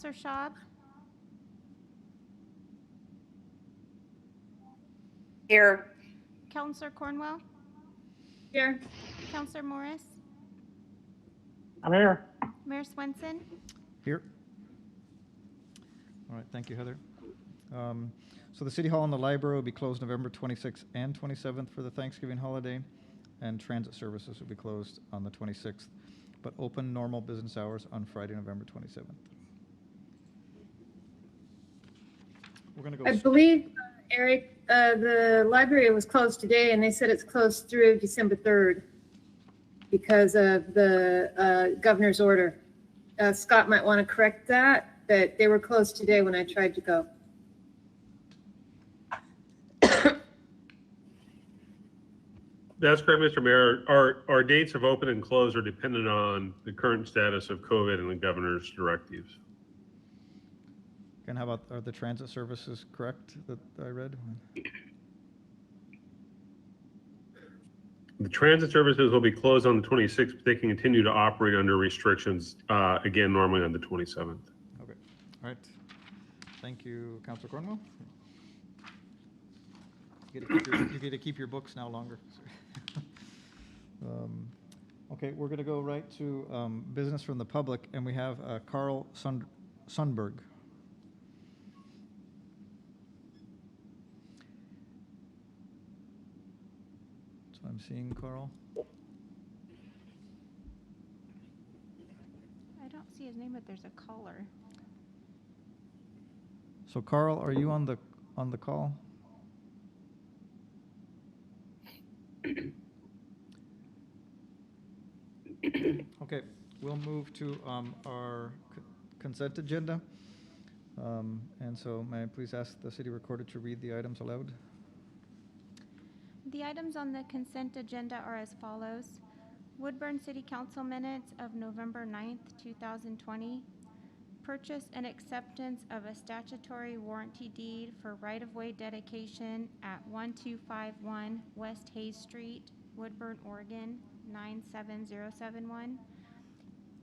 Counselor Schaub? Here. Counselor Cornwell? Here. Counselor Morris? I'm here. Mayor Swenson? Here. All right, thank you, Heather. So the City Hall and the library will be closed November 26th and 27th for the Thanksgiving holiday, and transit services will be closed on the 26th, but open normal business hours on Friday, November 27th. We're going to go. I believe, Eric, the library was closed today, and they said it's closed through December 3rd because of the governor's order. Scott might want to correct that, but they were closed today when I tried to go. That's correct, Mr. Mayor. Our dates of open and close are dependent on the current status of COVID and the governor's directives. And how about, are the transit services correct that I read? The transit services will be closed on the 26th, but they can continue to operate under restrictions, again, normally on the 27th. Okay, all right. Thank you, Councilor Cornwell. You get to keep your books now longer. Okay, we're going to go right to business from the public, and we have Carl Sundberg. So I'm seeing Carl. I don't see his name, but there's a caller. So Carl, are you on the call? Okay, we'll move to our consent agenda. And so may I please ask the city recorder to read the items aloud? The items on the consent agenda are as follows. Woodburn City Council minutes of November 9th, 2020. Purchase and acceptance of a statutory warranty deed for right-of-way dedication at 1251 West Hayes Street, Woodburn, Oregon, 97071.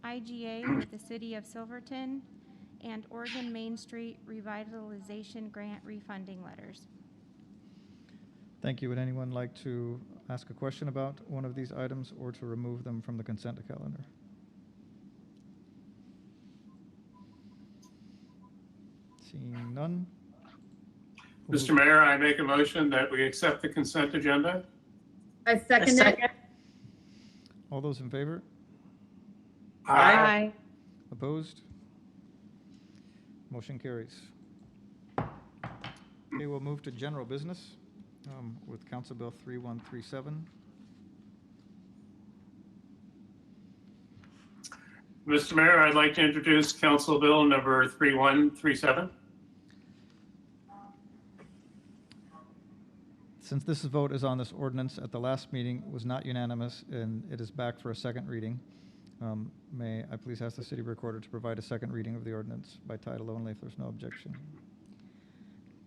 IGA with the City of Silverton, and Oregon Main Street Revitalization Grant refunding letters. Thank you. Would anyone like to ask a question about one of these items or to remove them from the consent calendar? Seeing none. Mr. Mayor, I make a motion that we accept the consent agenda. I second it. All those in favor? Aye. Opposed? Motion carries. Okay, we'll move to general business with Council Bill 3137. Mr. Mayor, I'd like to introduce Council Bill number 3137. Since this vote is on this ordinance at the last meeting was not unanimous and it is back for a second reading, may I please ask the city recorder to provide a second reading of the ordinance by title only if there's no objection.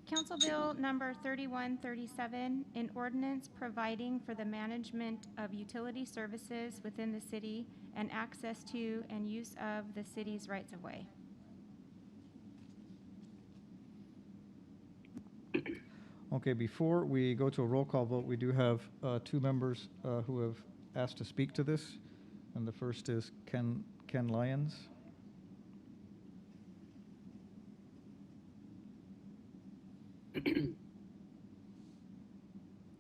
Council Bill number 3137, an ordinance providing for the management of utility services within the city and access to and use of the city's rights-of-way. Okay, before we go to a roll call vote, we do have two members who have asked to speak to this. And the first is Ken Lyons.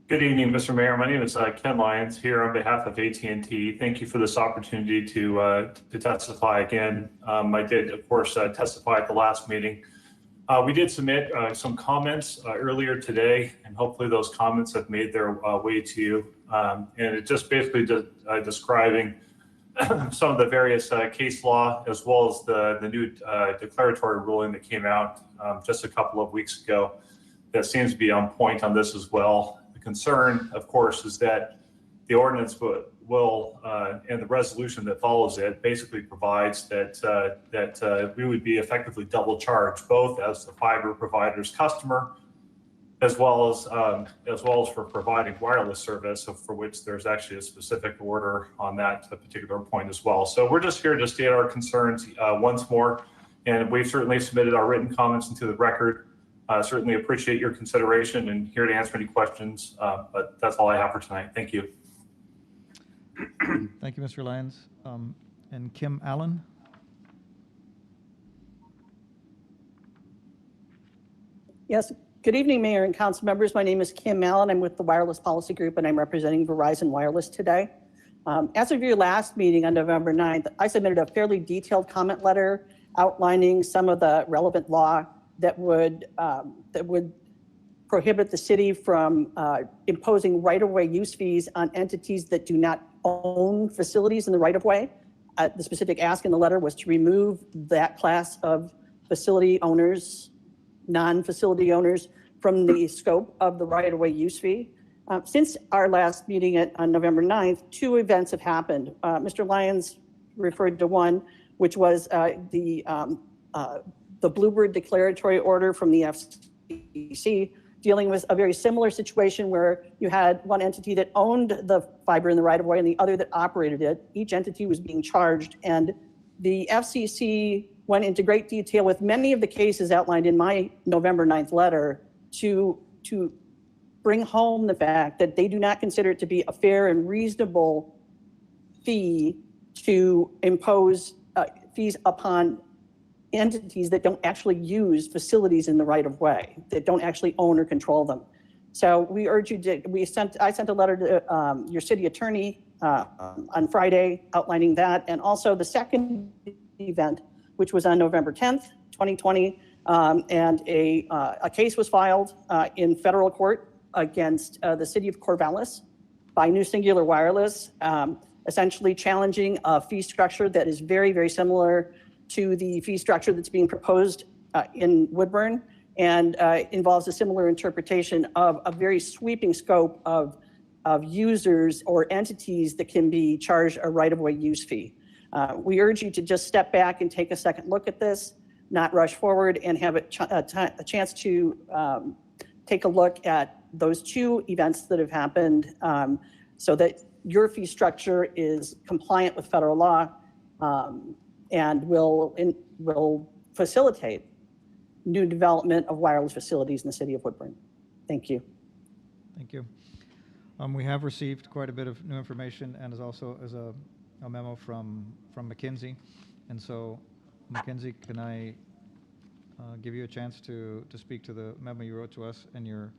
Good evening, Mr. Mayor. My name is Ken Lyons here on behalf of AT&T. Thank you for this opportunity to testify again. I did, of course, testify at the last meeting. We did submit some comments earlier today, and hopefully those comments have made their way to you. And it just basically describing some of the various case law, as well as the new declaratory ruling that came out just a couple of weeks ago that seems to be on point on this as well. The concern, of course, is that the ordinance will and the resolution that follows it basically provides that we would be effectively double charged, both as the fiber provider's customer, as well as for providing wireless service, for which there's actually a specific order on that particular point as well. So we're just here to state our concerns once more And we've certainly submitted our written comments into the record. Certainly appreciate your consideration and here to answer any questions. But that's all I have for tonight. Thank you. Thank you, Mr. Lyons. And Kim Allen? Yes. Good evening, Mayor and council members. My name is Kim Allen. I'm with the Wireless Policy Group, and I'm representing Verizon Wireless today. As of your last meeting on November 9th, I submitted a fairly detailed comment letter outlining some of the relevant law that would prohibit the city from imposing right-of-way use fees on entities that do not own facilities in the right-of-way. The specific ask in the letter was to remove that class of facility owners, non-facility owners, from the scope of the right-of-way use fee. Since our last meeting on November 9th, two events have happened. Mr. Lyons referred to one, which was the Bluebird declaratory order from the FCC, dealing with a very similar situation where you had one entity that owned the fiber in the right-of-way and the other that operated it. Each entity was being charged, and the FCC went into great detail with many of the cases outlined in my November 9th letter to bring home the fact that they do not consider it to be a fair and reasonable fee to impose fees upon entities that don't actually use facilities in the right-of-way, that don't actually own or control them. So we urge you to, I sent a letter to your city attorney on Friday outlining that, and also the second event, which was on November 10th, 2020, and a case was filed in federal court against the city of Corvallis by New Singular Wireless, essentially challenging a fee structure that is very, very similar to the fee structure that's being proposed in Woodburn, and involves a similar interpretation of a very sweeping scope of users or entities that can be charged a right-of-way use fee. We urge you to just step back and take a second look at this, not rush forward, and have a chance to take a look at those two events that have happened, so that your fee structure is compliant with federal law, and will facilitate new development of wireless facilities in the city of Woodburn. Thank you. Thank you. We have received quite a bit of new information, and as a memo from McKinsey. And so, McKinsey, can I give you a chance to speak to the memo you wrote to us and your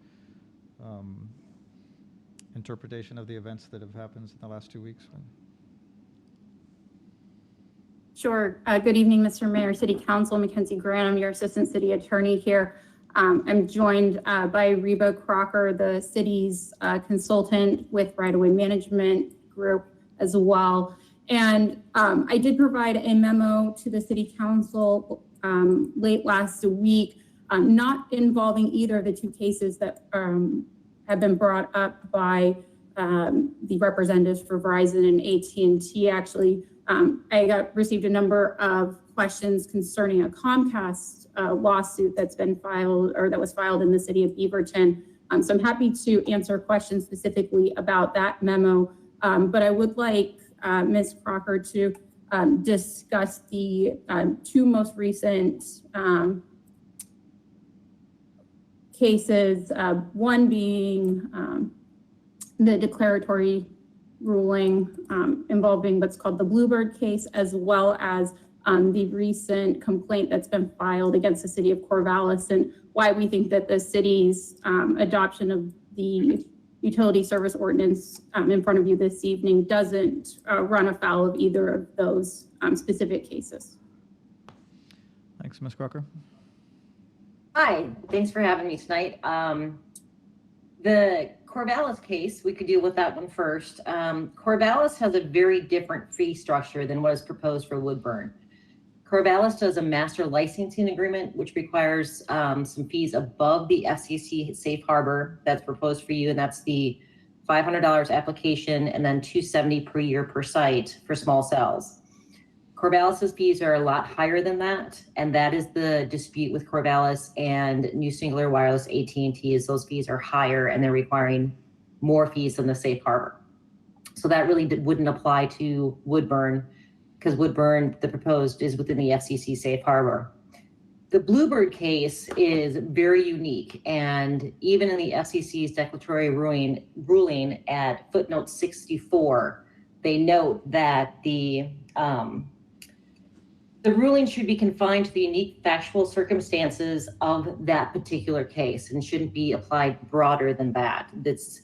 interpretation of the events that have happened in the last 2 weeks? Sure. Good evening, Mr. Mayor, City Council. Mackenzie Grant, I'm your Assistant City Attorney here. I'm joined by Reba Crocker, the city's consultant with Right-of-Way Management Group as well. And I did provide a memo to the City Council late last week, not involving either of the two cases that have been brought up by the representatives for Verizon and AT&T. Actually, I received a number of questions concerning a Comcast lawsuit that's been filed, or that was filed in the city of Beaverton. So I'm happy to answer questions specifically about that memo, but I would like Ms. Crocker to discuss the two most recent cases, one being the declaratory ruling involving what's called the Bluebird case, as well as the recent complaint that's been filed against the city of Corvallis, and why we think that the city's adoption of the utility service ordinance in front of you this evening doesn't run afoul of either of those specific cases. Thanks, Ms. Crocker. Hi, thanks for having me tonight. The Corvallis case, we could deal with that one first. Corvallis has a very different fee structure than what is proposed for Woodburn. Corvallis does a master licensing agreement, which requires some fees above the FCC safe harbor that's proposed for you, and that's the $500 application and then $270 per year per site for small cells. Corvallis's fees are a lot higher than that, and that is the dispute with Corvallis and New Singular Wireless AT&T, is those fees are higher and they're requiring more fees than the safe harbor. So that really wouldn't apply to Woodburn, because Woodburn, the proposed, is within the FCC safe harbor. The Bluebird case is very unique, and even in the FCC's declaratory ruling at footnote 64, they note that the ruling should be confined to the unique factual circumstances of that particular case and shouldn't be applied broader than that. That's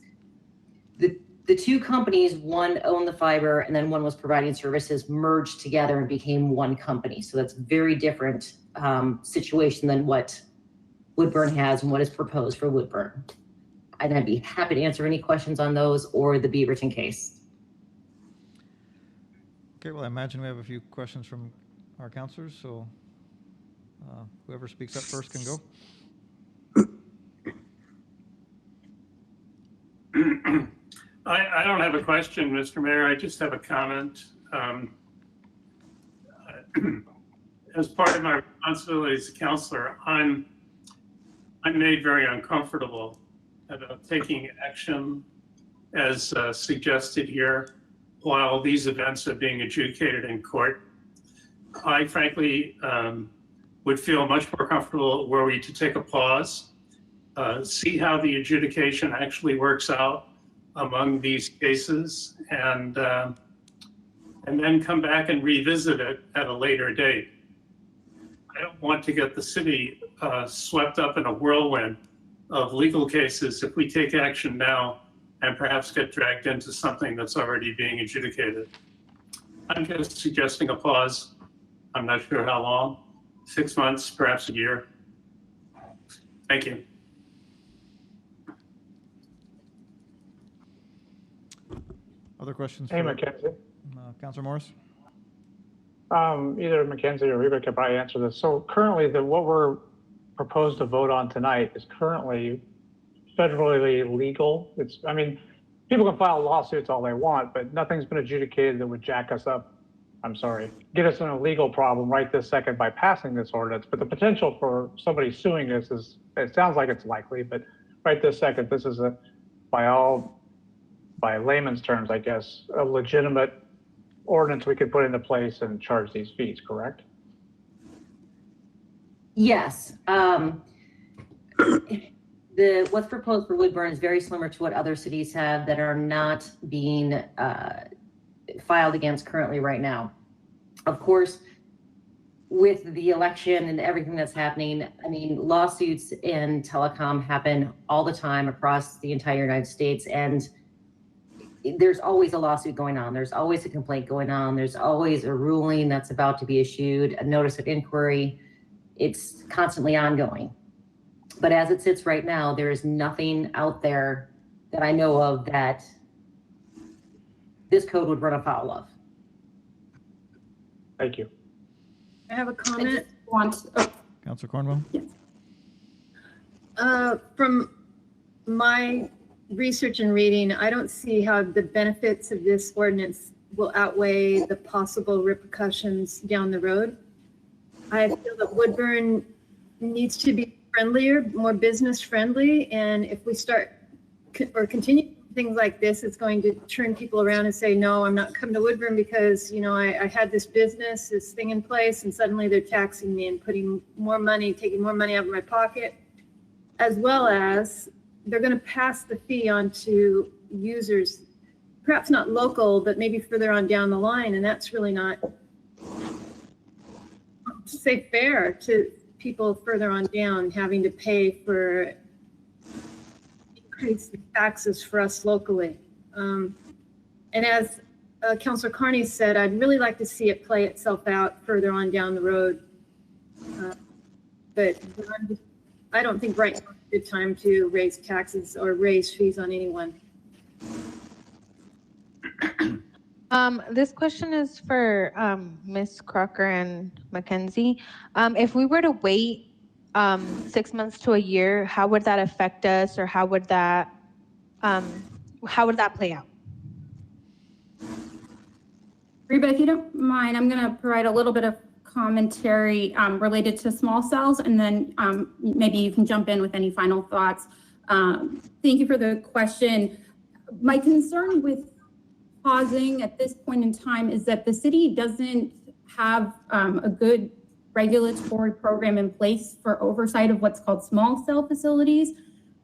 the two companies, one owned the fiber and then one was providing services, merged together and became one company. So that's very different situation than what Woodburn has and what is proposed for Woodburn. And I'd be happy to answer any questions on those or the Beaverton case. Okay, well, I imagine we have a few questions from our counselors, so whoever speaks up first can go. I don't have a question, Mr. Mayor. I just have a comment. As part of my responsibility as a counselor, I'm made very uncomfortable about taking action as suggested here while these events are being adjudicated in court. I frankly would feel much more comfortable were we to take a pause, see how the adjudication actually works out among these cases, and then come back and revisit it at a later date. I don't want to get the city swept up in a whirlwind of legal cases if we take action now and perhaps get dragged into something that's already being adjudicated. I'm just suggesting a pause. I'm not sure how long, 6 months, perhaps a year. Thank you. Other questions? Hey, for Mackenzie. Councilor Morris? Either Mackenzie or Reba could probably answer this. So currently, what we're proposed to vote on tonight is currently federally legal. I mean, people can file lawsuits all they want, but nothing's been adjudicated that would jack us up. Get us in a legal problem right this second by passing this ordinance. But the potential for somebody suing us it sounds like it's likely, but right this second, this is by layman's terms, I guess, a legitimate ordinance we could put into place and charge these fees, correct? Yes. What's proposed for Woodburn is very similar to what other cities have that are not being filed against currently right now. Of course, with the election and everything that's happening, I mean, lawsuits in telecom happen all the time across the entire United States, and there's always a lawsuit going on. There's always a complaint going on. There's always a ruling that's about to be issued, a notice of inquiry. It's constantly ongoing. But as it sits right now, there is nothing out there that I know of that this code would run afoul of. Thank you. I have a comment. Councilor Cornwell? From my research and reading, I don't see how the benefits of this ordinance will outweigh the possible repercussions down the road. I feel that Woodburn needs to be friendlier, more business friendly, and if we start or continue things like this, it's going to turn people around and say, no, I'm not coming to Woodburn because, you know, I had this business, this thing in place, and suddenly they're taxing me and putting more money, taking more money out of my pocket, as well as they're going to pass the fee on to users, perhaps not local, but maybe further on down the line. And that's really not, to say, fair to people further on down having to pay for increased taxes for us locally. And as Councilor Carney said, I'd really like to see it play itself out further on down the road. But I don't think right now is a good time to raise taxes or raise fees on anyone. This question is for Ms. Crocker and Mackenzie. If we were to wait 6 months to a year, how would that affect us, or how would that play out? Reba, if you don't mind, I'm going to provide a little bit of commentary related to small cells, and then maybe you can jump in with any final thoughts. Thank you for the question. My concern with pausing at this point in time is that the city doesn't have a good regulatory program in place for oversight of what's called small cell facilities.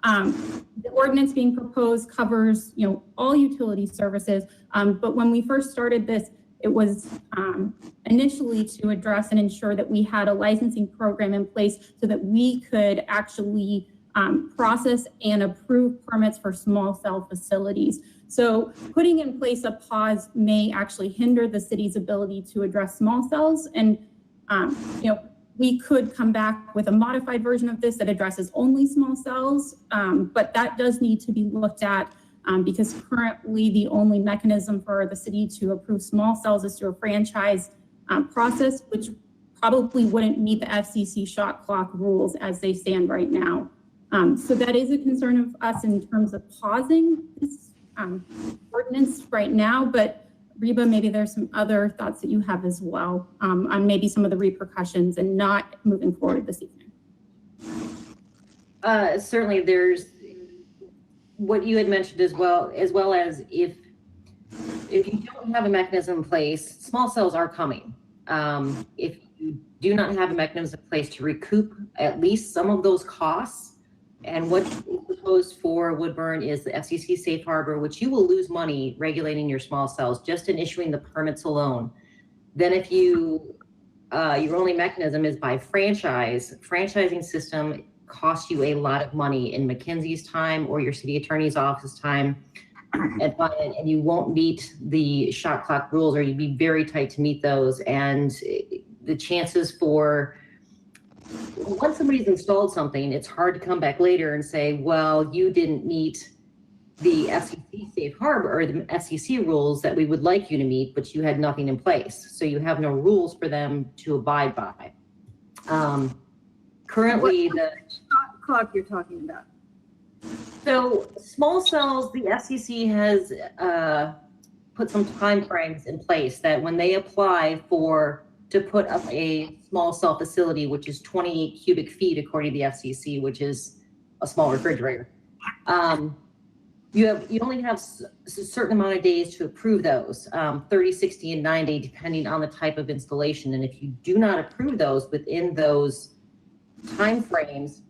The ordinance being proposed covers, all utility services. But when we first started this, it was initially to address and ensure that we had a licensing program in place so that we could actually process and approve permits for small cell facilities. So putting in place a pause may actually hinder the city's ability to address small cells. And, we could come back with a modified version of this that addresses only small cells, but that does need to be looked at because currently the only mechanism for the city to approve small cells is through a franchise process, which probably wouldn't meet the FCC shot clock rules as they stand right now. So that is a concern of us in terms of pausing this ordinance right now, but Reba, maybe there's some other thoughts that you have as well on maybe some of the repercussions and not moving forward this evening. Certainly there's what you had mentioned as well as if you don't have a mechanism in place, small cells are coming. If you do not have a mechanism in place to recoup at least some of those costs, and what is proposed for Woodburn is the FCC safe harbor, which you will lose money regulating your small cells just in issuing the permits alone. Then if you, your only mechanism is by franchising system costs you a lot of money in McKenzie's time or your city attorney's office time, and you won't meet the shot clock rules, or you'd be very tight to meet those. And the chances for, once somebody's installed something, it's hard to come back later and say, well, you didn't meet the FCC safe harbor or the FCC rules that we would like you to meet, but you had nothing in place. So you have no rules for them to abide by. Currently, the Shot clock you're talking about. So small cells, the FCC has put some time frames in place that when they apply to put up a small cell facility, which is 28 cubic feet according to the FCC, which is a small refrigerator, you only have a certain amount of days to approve those, 30, 60, and 90, depending on the type of installation. And if you do not approve those within those time frames,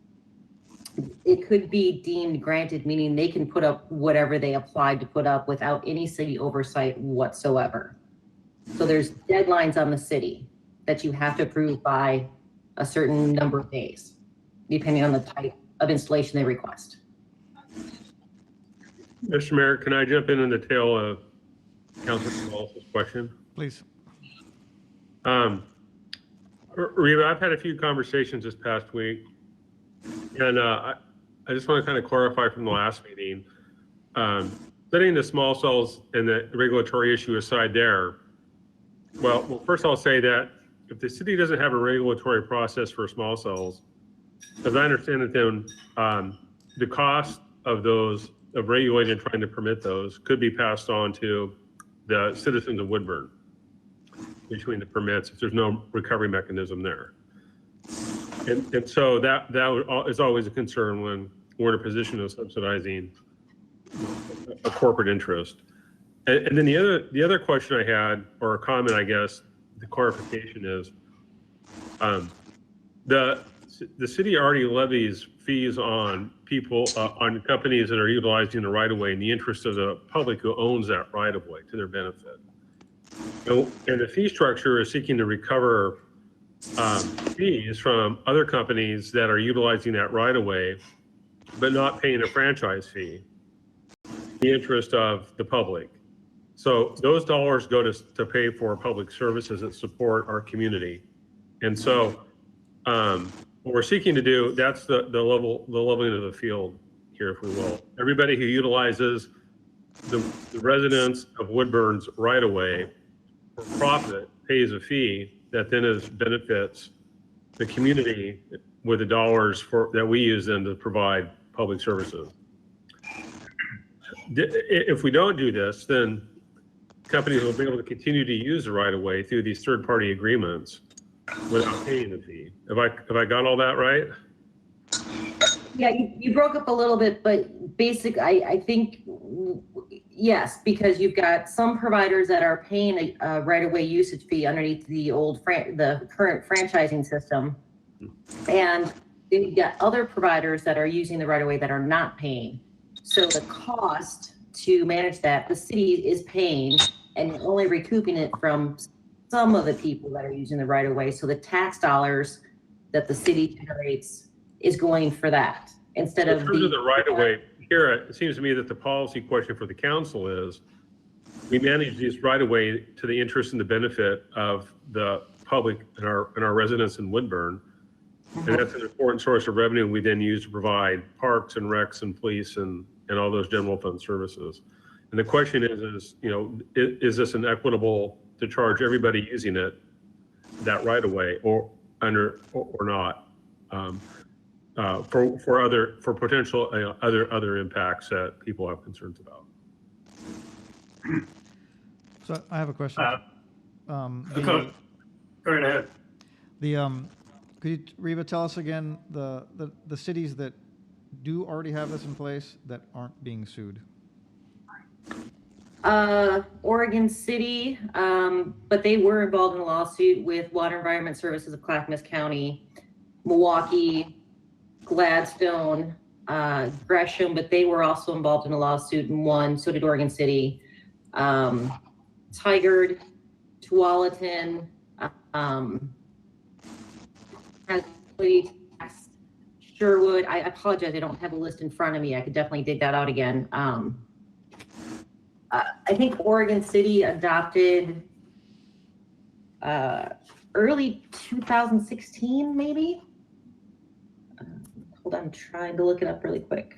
it could be deemed granted, meaning they can put up whatever they applied to put up without any city oversight whatsoever. So there's deadlines on the city that you have to approve by a certain number of days, depending on the type of installation they request. Mr. Mayor, can I jump in the tail of Councilor Wallace's question? Please. Reba, I've had a few conversations this past week, and I just want to kind of clarify from the last meeting, setting the small cells and the regulatory issue aside there. Well, first I'll say that if the city doesn't have a regulatory process for small cells, as I understand it, then the cost of regulating and trying to permit those could be passed on to the citizens of Woodburn between the permits if there's no recovery mechanism there. And so that is always a concern when we're in a position of subsidizing a corporate interest. And then the other question I had, or a comment, I guess, the clarification is, the city already levies fees on people, on companies that are utilizing the right of way in the interest of the public who owns that right of way to their benefit. And the fee structure is seeking to recover fees from other companies that are utilizing that right of way, but not paying a franchise fee in the interest of the public. So those dollars go to pay for public services that support our community. And so what we're seeking to do, that's the leveling of the field here, if we will. Everybody who utilizes the residents of Woodburn's right of way for profit pays a fee that then benefits the community with the dollars that we use then to provide public services. If we don't do this, then companies will be able to continue to use the right of way through these third-party agreements without paying the fee. Have I got all that right? Yeah, you broke up a little bit, but I think Yes, because you've got some providers that are paying a right-of-way usage fee underneath the the current franchising system. And then you've got other providers that are using the right-of-way that are not paying. So the cost to manage that, the city is paying and you're only recouping it from some of the people that are using the right-of-way. So the tax dollars that the city generates is going for that instead In of terms of the right-of-way, here, it seems to me that the policy question for the council is, we manage these right-of-way to the interest and the benefit of the public and our residents in Woodburn. And that's an important source of revenue we then use to provide parks and recs and police and all those general fund services. And the question is, you know, is this an equitable to charge everybody using it that right-of-way or not? For potential other impacts that people have concerns about. So I have a question. Go right ahead. Could you, Reva, tell us again the cities that do already have this in place that aren't being sued? Oregon City, but they were involved in a lawsuit with Water Environment Services of Clackamas County, Milwaukee, Gladstone, Gresham, but they were also involved in a lawsuit and won. So did Oregon City, Tigard, Tualatin, Sherwood. I apologize, I don't have a list in front of me. I could definitely dig that out again. I think Oregon City adopted early 2016, maybe. Hold on, I'm trying to look it up really quick.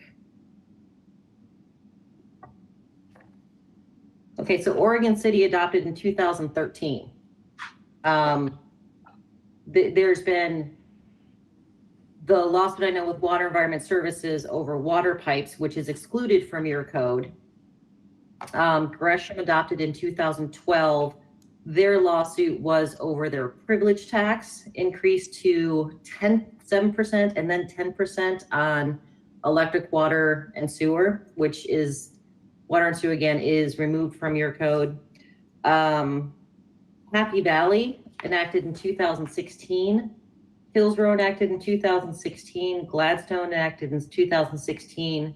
Okay, so Oregon City adopted in 2013. There's been the lawsuit I know with Water Environment Services over water pipes, which is excluded from your code. Gresham adopted in 2012. Their lawsuit was over their privilege tax increased to 7% and then 10% on electric, water, and sewer, which is water and sewer again is removed from your code. Happy Valley enacted in 2016. Hillsborough enacted in 2016. Gladstone enacted in 2016.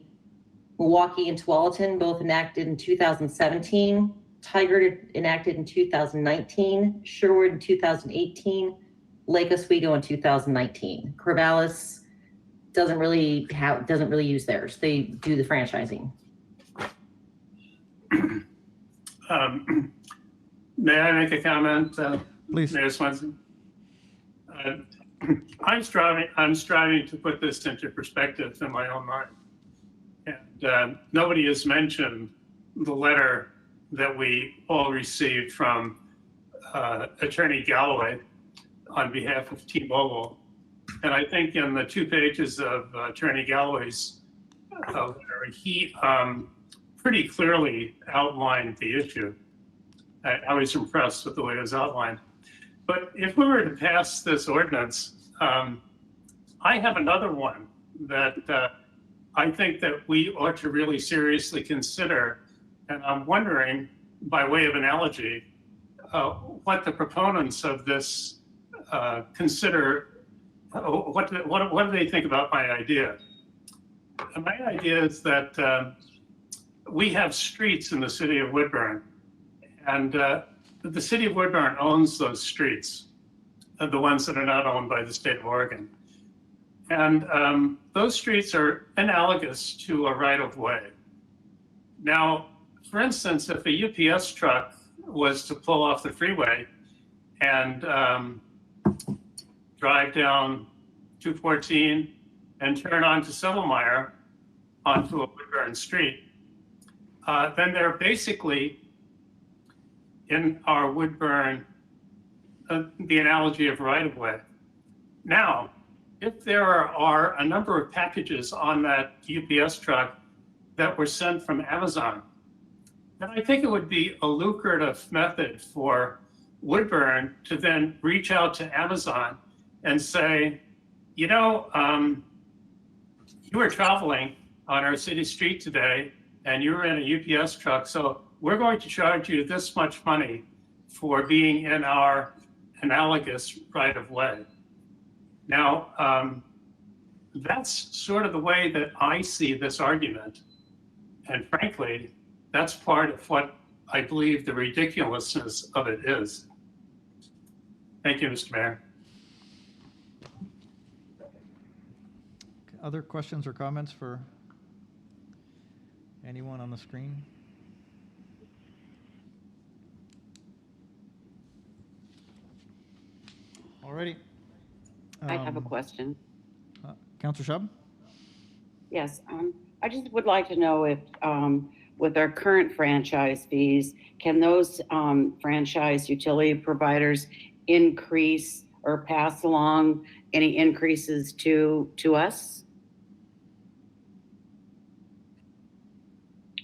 Milwaukee and Tualatin both enacted in 2017. Tigard enacted in 2019. Sherwood in 2018. Lake Oswego in 2019. Corvallis doesn't really use theirs. They do the franchising. May I make a comment? Please. Mayor Swenson? I'm striving to put this into perspective in my own mind. And nobody has mentioned the letter that we all received from Attorney Galloway on behalf of T-Mobile. And I think in the 2 pages of Attorney Galloway's letter, he pretty clearly outlined the issue. I was impressed with the way it was outlined. But if we were to pass this ordinance, I have another one that I think that we ought to really seriously consider. And I'm wondering, by way of analogy, what the proponents of this consider, what do they think about my idea? And my idea is that we have streets in the city of Woodburn, and the city of Woodburn owns those streets, the ones that are not owned by the state of Oregon. And those streets are analogous to a right-of-way. Now, for instance, if a UPS truck was to pull off the freeway and drive down 214 and turn onto Silvermeyer onto a Woodburn street, then they're basically in our Woodburn, the analogy of right-of-way. Now, if there are a number of packages on that UPS truck that were sent from Amazon, then I think it would be a lucrative method for Woodburn to then reach out to Amazon and say, you know, you were traveling on our city street today and you're in a UPS truck, so we're going to charge you this much money for being in our analogous right-of-way. Now, that's sort of the way that I see this argument. And frankly, that's part of what I believe the ridiculousness of it is. Thank you, Mr. Mayor. Other questions or comments for anyone on the screen? Alrighty. I have a question. Councilor Shub? Yes, I just would like to know if, with our current franchise fees, can those franchise utility providers increase or pass along any increases to us?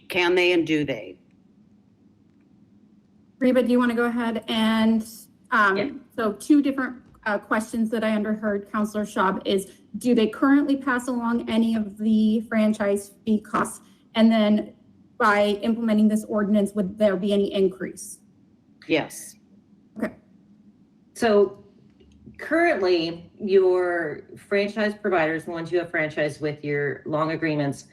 Can they and do they? Reba, do you want to go ahead and, so two different questions that I underheard, Councilor Schaub, is do they currently pass along any of the franchise fee costs? And then by implementing this ordinance, would there be any increase? Yes. Okay. So currently, your franchise providers, the ones you have franchised with your long agreements,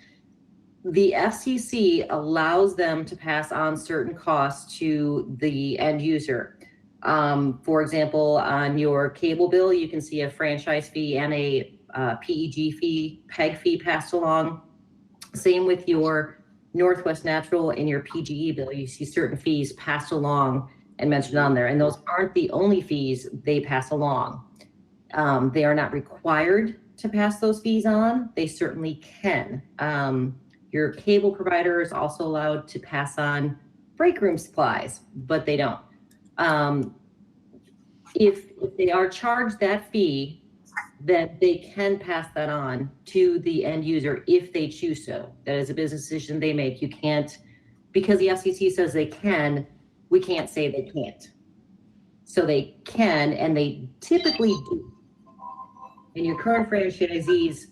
the FCC allows them to pass on certain costs to the end user. For example, on your cable bill, you can see a franchise fee and a PEG fee, PEG fee passed along. Same with your Northwest Natural and your PGE bill. You see certain fees passed along and mentioned on there. And those aren't the only fees they pass along. They are not required to pass those fees on. They certainly can. Your cable provider is also allowed to pass on break room supplies, but they don't. If they are charged that fee, then they can pass that on to the end user if they choose so. That is a business decision they make. You can't, because the FCC says they can, we can't say they can't. So they can, and they typically do. And your current franchisees,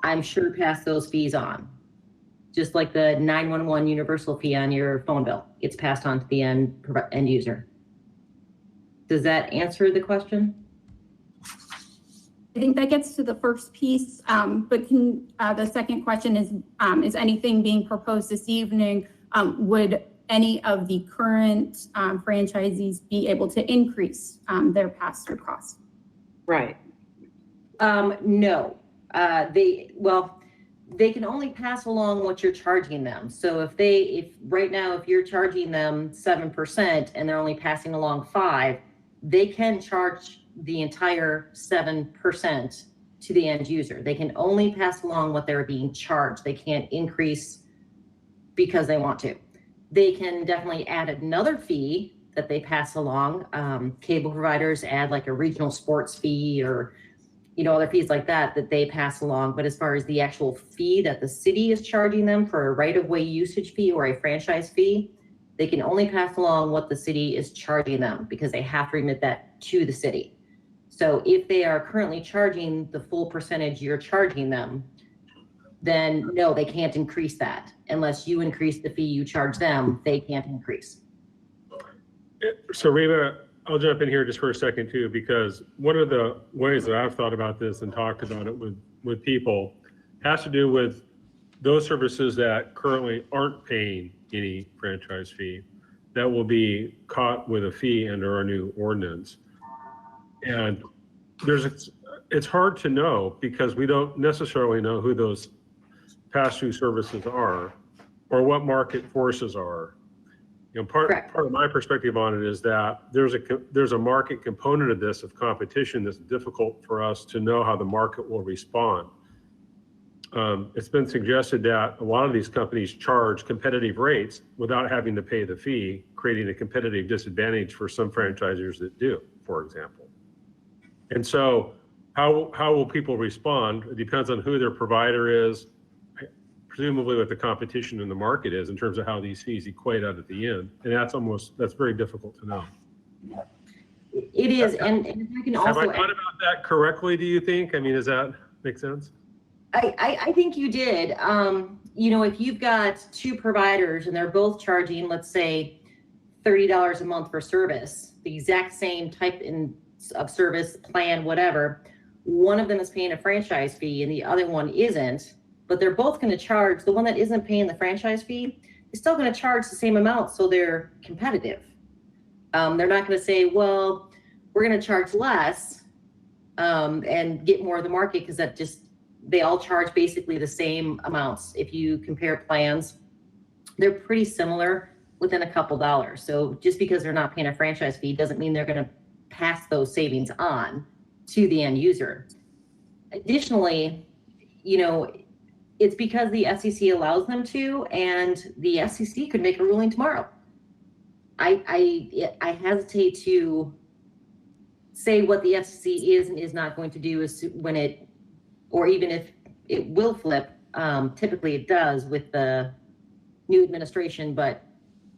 I'm sure, pass those fees on. Just like the 911 universal fee on your phone bill, it's passed on to the end user. Does that answer the question? I think that gets to the first piece, but can, the second question is anything being proposed this evening? Would any of the current franchisees be able to increase their pass-through costs? Right. No. They can only pass along what you're charging them. So if right now, if you're charging them 7% and they're only passing along 5%, they can charge the entire 7% to the end user. They can only pass along what they're being charged. They can't increase because they want to. They can definitely add another fee that they pass along. Cable providers add like a regional sports fee or other fees like that they pass along. But as far as the actual fee that the city is charging them for a right-of-way usage fee or a franchise fee, they can only pass along what the city is charging them because they have to remit that to the city. So if they are currently charging the full percentage you're charging them, then no, they can't increase that. Unless you increase the fee you charge them, they can't increase. So Reba, I'll jump in here just for a second too, because one of the ways that I've thought about this and talked about it with people has to do with those services that currently aren't paying any franchise fee that will be caught with a fee under our new ordinance. And it's hard to know because we don't necessarily know who those pass-through services are or what market forces are. Part of my perspective on it is that there's a market component of this, of competition, that's difficult for us to know how the market will respond. It's been suggested that a lot of these companies charge competitive rates without having to pay the fee, creating a competitive disadvantage for some franchisors that do, for example. And so how will people respond? It depends on who their provider is, presumably what the competition in the market is in terms of how these fees equate out at the end. And that's very difficult to know. It is, and if I can also have I thought about that correctly, do you think? I mean, does that make sense? I think you did. You know, if you've got two providers and they're both charging, let's say, $30 a month for service, the exact same type of service plan, whatever, one of them is paying a franchise fee and the other one isn't, but they're both going to charge, the one that isn't paying the franchise fee is still going to charge the same amount, so they're competitive. They're not going to say, well, we're going to charge less and get more of the market, because that just, they all charge basically the same amounts. If you compare plans, they're pretty similar within a couple dollars. So just because they're not paying a franchise fee doesn't mean they're going to pass those savings on to the end user. Additionally, you know, it's because the FCC allows them to, and the FCC could make a ruling tomorrow. I hesitate to say what the FCC is and is not going to do is when it, or even if it will flip. Typically it does with the new administration, but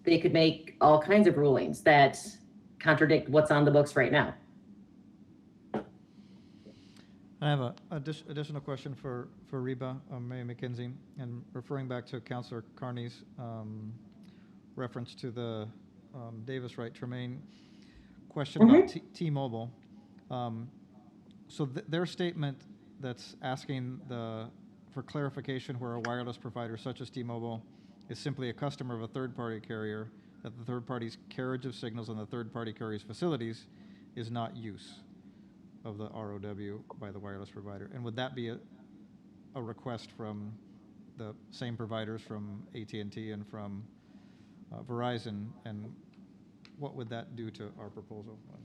they could make all kinds of rulings that contradict what's on the books right now. I have an additional question for Reba, Mayor McKenzie, and referring back to Councilor Carney's reference to the Davis Wright Tremaine question about T-Mobile. So their statement that's asking for clarification where a wireless provider such as T-Mobile is simply a customer of a third-party carrier, that the third party's carriage of signals on the third-party carrier's facilities is not use of the ROW by the wireless provider. And would that be a request from the same providers from AT&T and from Verizon? And what would that do to our proposal when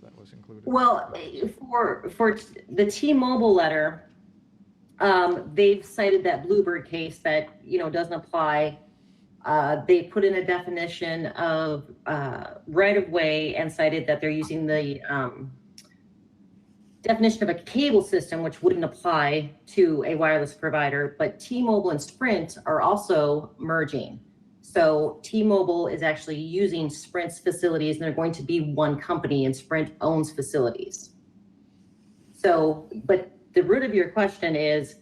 that was included? Well, for the T-Mobile letter, they've cited that Bluebird case that, you know, doesn't apply. They put in a definition of right-of-way and cited that they're using the definition of a cable system, which wouldn't apply to a wireless provider. But T-Mobile and Sprint are also merging. So T-Mobile is actually using Sprint's facilities, and they're going to be one company, and Sprint owns facilities. So, but the root of your question is,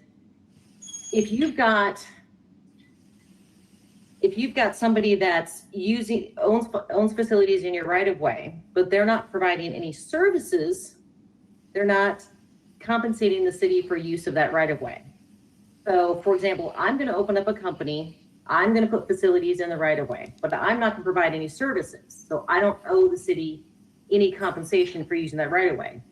if you've got somebody that's owns facilities in your right of way, but they're not providing any services, they're not compensating the city for use of that right of way. So for example, I'm going to open up a company, I'm going to put facilities in the right of way, but I'm not going to provide any services. So I don't owe the city any compensation for using that right of way.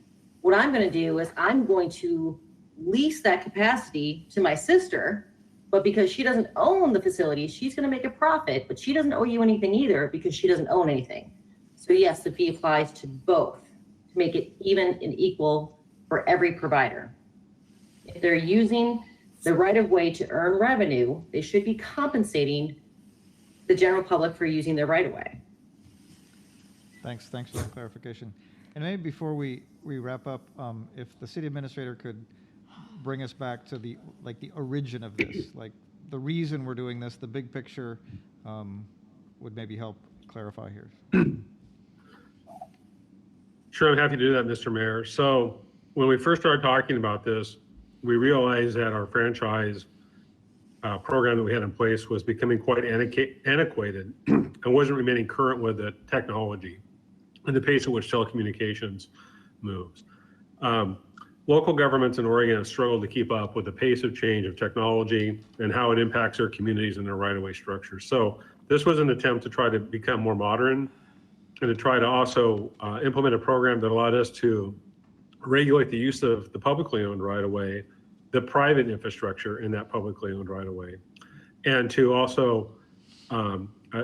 What I'm going to do is I'm going to lease that capacity to my sister, but because she doesn't own the facility, she's going to make a profit, but she doesn't owe you anything either because she doesn't own anything. So yes, the fee applies to both to make it even and equal for every provider. If they're using the right of way to earn revenue, they should be compensating the general public for using their right of way. Thanks for the clarification. And maybe before we wrap up, if the city administrator could bring us back to the origin of this, like the reason we're doing this, the big picture, would maybe help clarify here. Sure, I'm happy to do that, Mr. Mayor. So when we first started talking about this, we realized that our franchise program that we had in place was becoming quite antiquated and wasn't remaining current with the technology and the pace at which telecommunications moves. Local governments in Oregon have struggled to keep up with the pace of change of technology and how it impacts their communities and their right-of-way structures. So this was an attempt to try to become more modern and to try to also implement a program that allowed us to regulate the use of the publicly owned right-of-way, the private infrastructure in that publicly owned right-of-way, and to also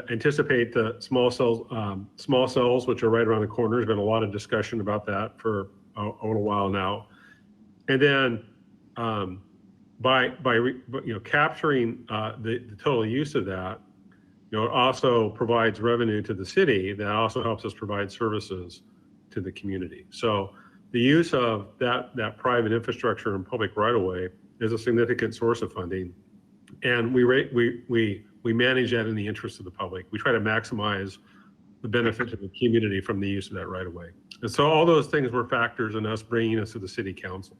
anticipate the small cells, which are right around the corner. There's been a lot of discussion about that for a little while now. And then by capturing the total use of that, it also provides revenue to the city that also helps us provide services to the community. So the use of that private infrastructure and public right-of-way is a significant source of funding, and we manage that in the interest of the public. We try to maximize the benefit to the community from the use of that right-of-way. And so all those things were factors in us bringing us to the city council.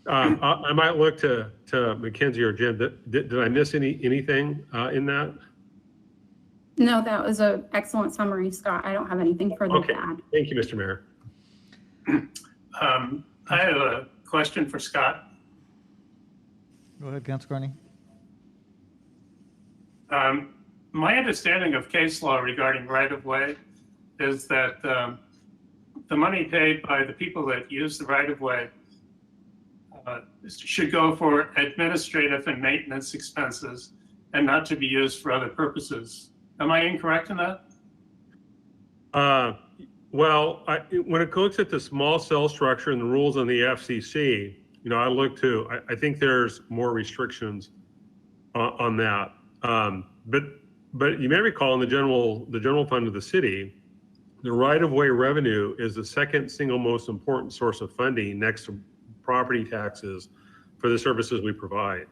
I might look to Mackenzie or Jim. Did I miss anything in that? No, that was an excellent summary, Scott. I don't have anything further Okay. to add. Thank you, Mr. Mayor. I have a question for Scott. Go ahead, Councilor Carney. My understanding of case law regarding right-of-way is that the money paid by the people that use the right-of-way should go for administrative and maintenance expenses and not to be used for other purposes. Am I incorrect in that? Well, when it looks at the small cell structure and the rules on the FCC, I think there's more restrictions on that. But you may recall in the general fund of the city, the right-of-way revenue is the second single most important source of funding next to property taxes for the services we provide.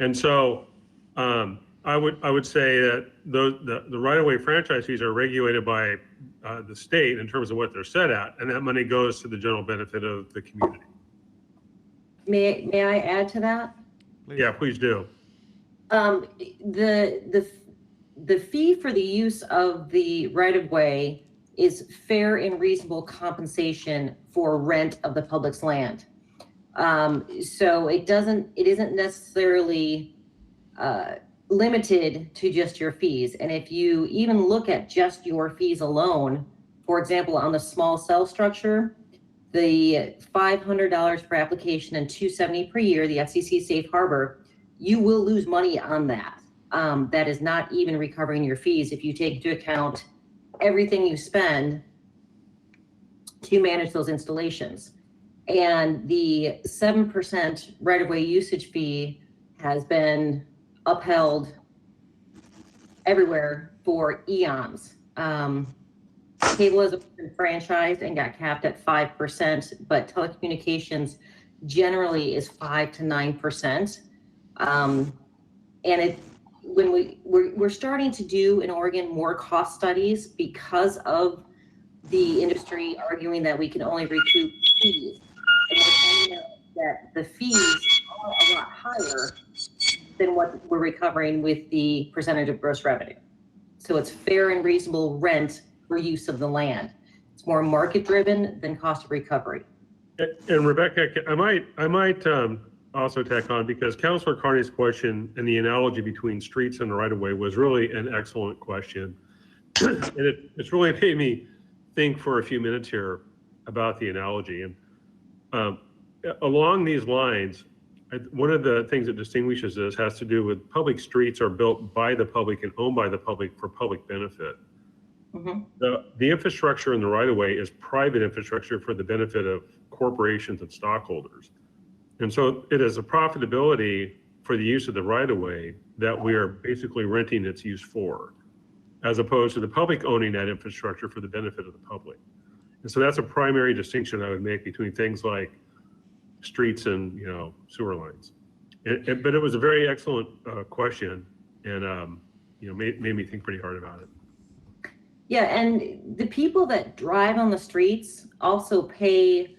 And so I would say that the right-of-way franchise fees are regulated by the state in terms of what they're set at, and that money goes to the general benefit of the community. May I add to that? Please. Yeah, please do. The fee for the use of the right-of-way is fair and reasonable compensation for rent of the public's land. So it isn't necessarily limited to just your fees. And if you even look at just your fees alone, for example, on the small cell structure, the $500 per application and $270 per year, the FCC safe harbor, you will lose money on that. That is not even recovering your fees if you take into account everything you spend to manage those installations. And the 7% right-of-way usage fee has been upheld everywhere for eons. Cable has been franchised and got capped at 5%, but telecommunications generally is 5 to 9%. And we're starting to do in Oregon more cost studies because of the industry arguing that we can only recoup fees. And we're finding out that the fees are a lot higher than what we're recovering with the percentage of gross revenue. So it's fair and reasonable rent for use of the land. It's more market driven than cost of recovery. And Rebecca, I might also tack on, because Councilor Carney's question and the analogy between streets and the right-of-way was really an excellent question. And it's really made me think for a few minutes here about the analogy. And along these lines, one of the things that distinguishes this has to do with public streets are built by the public and owned by the public for public benefit. Mm-hmm. The infrastructure in the right-of-way is private infrastructure for the benefit of corporations and stockholders. And so it is a profitability for the use of the right-of-way that we are basically renting its use for, as opposed to the public owning that infrastructure for the benefit of the public. And so that's a primary distinction I would make between things like streets and sewer lines. But it was a very excellent question, and made me think pretty hard about it. Yeah, and the people that drive on the streets also pay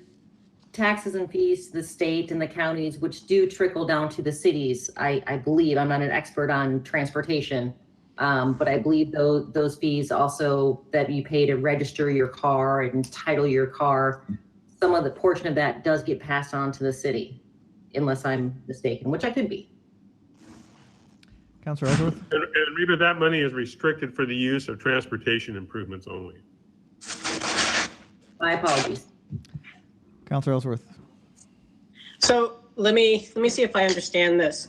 taxes and fees to the state and the counties, which do trickle down to the cities. I believe, I'm not an expert on transportation, but I believe those fees also that you pay to register your car and title your car, some of the portion of that does get passed on to the city, unless I'm mistaken, which I could be. Councilor Ellsworth? And Reba, that money is restricted for the use of transportation improvements only. My apologies. Councilor Ellsworth? So let me see if I understand this.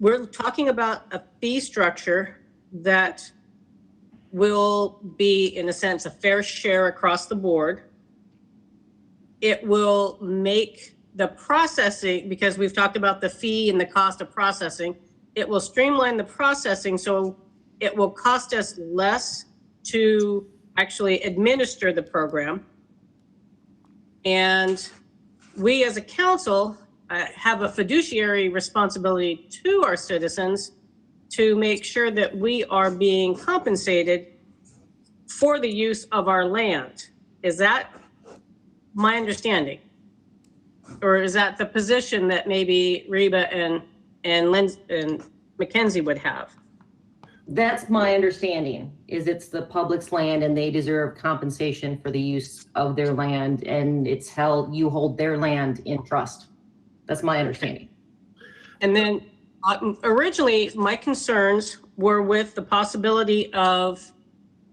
We're talking about a fee structure that will be, in a sense, a fair share across the board. It will make the processing, because we've talked about the fee and the cost of processing, it will streamline the processing, so it will cost us less to actually administer the program. And we as a council have a fiduciary responsibility to our citizens to make sure that we are being compensated for the use of our land. Is that my understanding? or is that the position that maybe Reba and Mackenzie would have? That's my understanding, is it's the public's land and they deserve compensation for the use of their land, and it's held, you hold their land in trust. That's my understanding. And then originally, my concerns were with the possibility of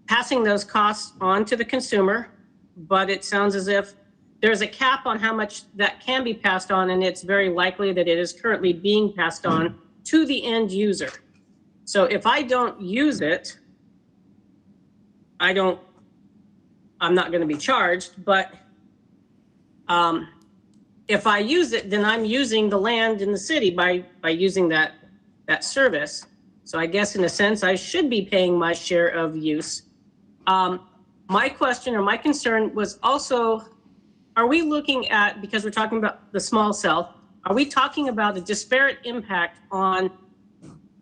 passing those costs on to the consumer, but it sounds as if there's a cap on how much that can be passed on, and it's very likely that it is currently being passed on to the end user. So if I don't use it, I'm not going to be charged, but if I use it, then I'm using the land in the city by using that service. So I guess in a sense, I should be paying my share of use. My question or my concern was also, are we looking at, because we're talking about the small cell, are we talking about a disparate impact on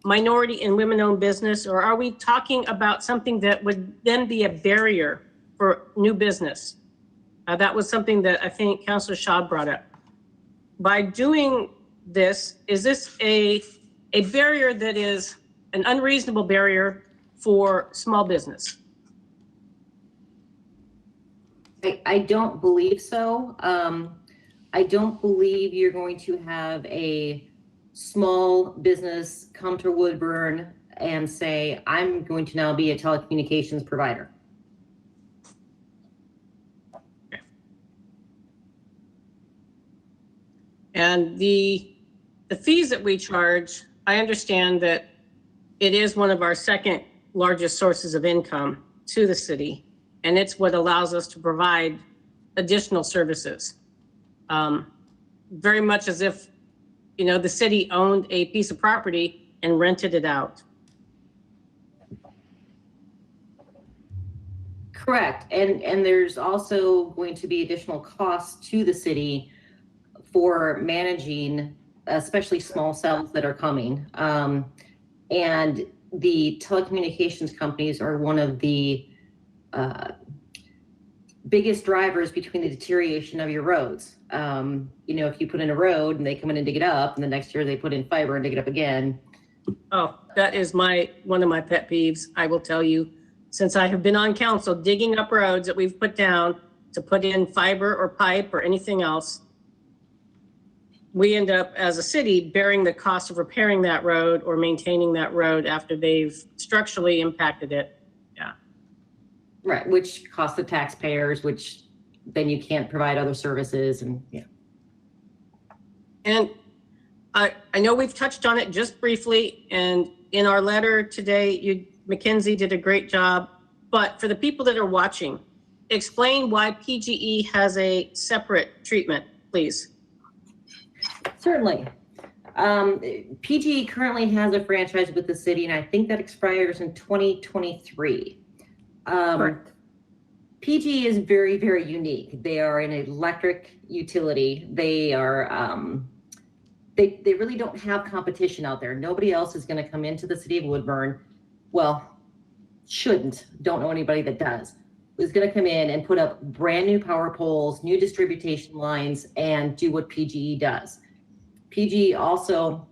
minority and women-owned business, or are we talking about something that would then be a barrier for new business? That was something that I think Councilor Shaw brought up. By doing this, is this a barrier that is an unreasonable barrier for small business? I don't believe so. I don't believe you're going to have a small business come to Woodburn and say, I'm going to now be a telecommunications provider. And the fees that we charge, I understand that it is one of our second largest sources of income to the city, and it's what allows us to provide additional services. Very much as if, you know, the city owned a piece of property and rented it out. Correct. And there's also going to be additional costs to the city for managing, especially small cells that are coming. And the telecommunications companies are one of the biggest drivers between the deterioration of your roads. You know, if you put in a road and they come in and dig it up, and the next year they put in fiber and dig it up again. Oh, that is one of my pet peeves, I will tell you. Since I have been on council, digging up roads that we've put down to put in fiber or pipe or anything else, we end up as a city bearing the cost of repairing that road or maintaining that road after they've structurally impacted it. Yeah. Right, which costs the taxpayers, which then you can't provide other services, and yeah. And I know we've touched on it just briefly, and in our letter today, Mackenzie did a great job, but for the people that are watching, explain why PGE has a separate treatment, please. Certainly. PGE currently has a franchise with the city, and I think that expires in 2023. Correct. PGE is very, very unique. They are an electric utility. They are, they really don't have competition out there. Nobody else is going to come into the city of Woodburn. Well, don't know anybody that does. Is going to come in and put up brand new power poles, new distribution lines, and do what PGE does. PGE also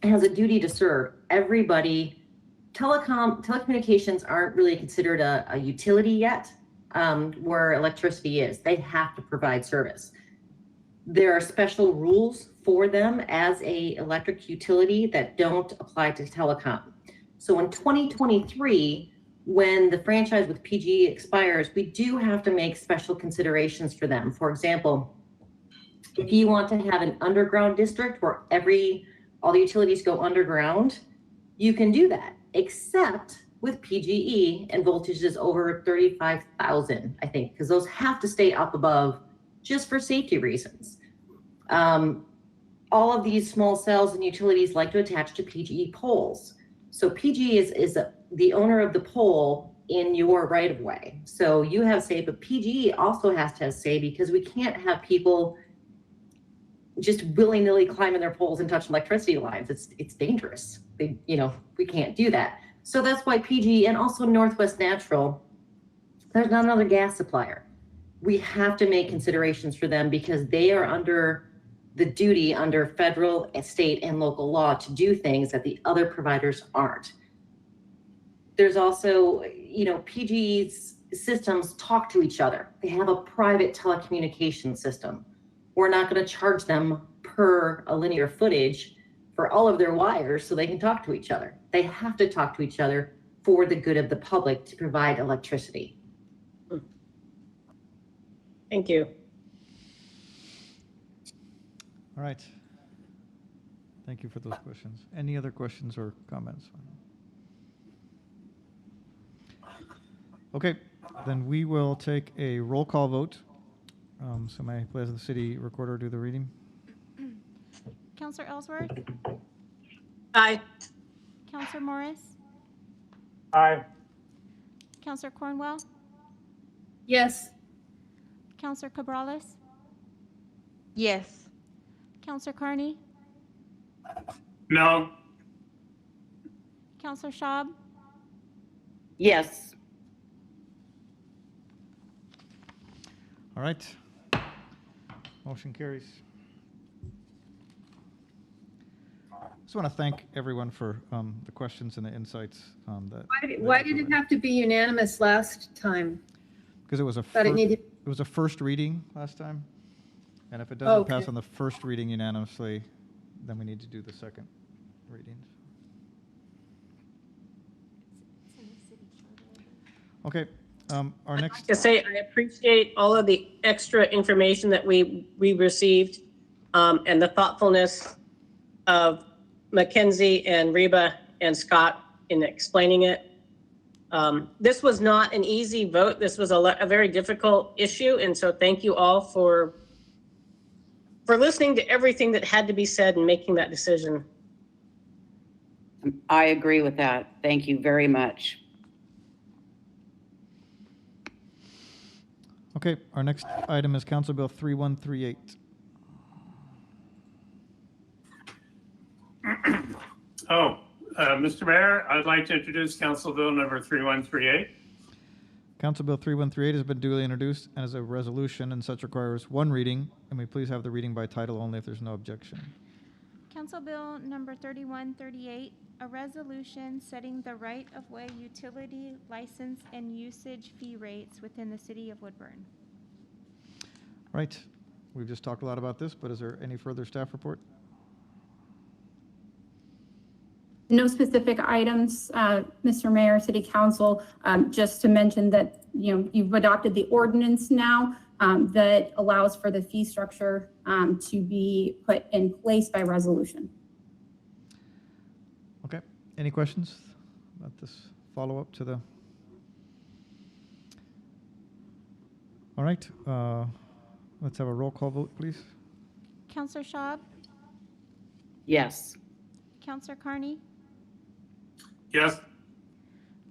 has a duty to serve everybody. Telecommunications aren't really considered a utility yet, where electricity is. They have to provide service. There are special rules for them as a electric utility that don't apply to telecom. So in 2023, when the franchise with PGE expires, we do have to make special considerations for them. For example, if you want to have an underground district where all the utilities go underground, you can do that, except with PGE and voltages over 35,000, I think, because those have to stay up above just for safety reasons. All of these small cells and utilities like to attach to PGE poles. So PGE is the owner of the pole in your right of way. So you have say, but PGE also has to have say, because we can't have people just willy-nilly climbing their poles and touching electricity lines. It's dangerous. We can't do that. So that's why PGE and also Northwest Natural, there's not another gas supplier. we have to make considerations for them because they are under the duty under federal, state, and local law to do things that the other providers aren't. There's also, PGE's systems talk to each other. They have a private telecommunication system. We're not going to charge them per a linear footage for all of their wires so they can talk to each other. They have to talk to each other for the good of the public to provide electricity. Thank you. All right. Thank you for those questions. Any other questions or comments? Okay, then we will take a roll call vote. So may I please have the city recorder do the reading? Counselor Ellsworth, Aye. Counselor Morris, Aye. Counselor Cornwell, Yes. Counselor Cabrales, Yes. Counselor Carney, No. Counselor Schaub, Yes. All right. Motion carries. Just want to thank everyone for the questions and the insights that. Why did it have to be unanimous last time? Because it was a That it fir- needed, it was a first reading last time, and if it doesn't pass Okay. on the first reading unanimously, then we need to do the second reading. Okay, our next. To say, I appreciate all of the extra information that we received, and the thoughtfulness of Mackenzie and Reba and Scott in explaining it. This was not an easy vote. This was a very difficult issue. And so thank you all for listening to everything that had to be said and making that decision. I agree with that. Thank you very much. Okay, our next item is Council Bill 3138. Mr. Mayor, I'd like to introduce Council Bill number 3138. Council Bill 3138 has been duly introduced and is a resolution and such requires one reading. And we please have the reading by title only if there's no objection. Council Bill number 3138, a resolution setting the right-of-way utility license and usage fee rates within the city of Woodburn. Right, we've just talked a lot about this, but is there any further staff report? No specific items, Mr. Mayor, City Council, just to mention that, you've adopted the ordinance now that allows for the fee structure to be put in place by resolution. Okay, any questions about this follow-up to the? All right, let's have a roll call vote, please. Counselor Schaub, Yes. Counselor Carney, Yes.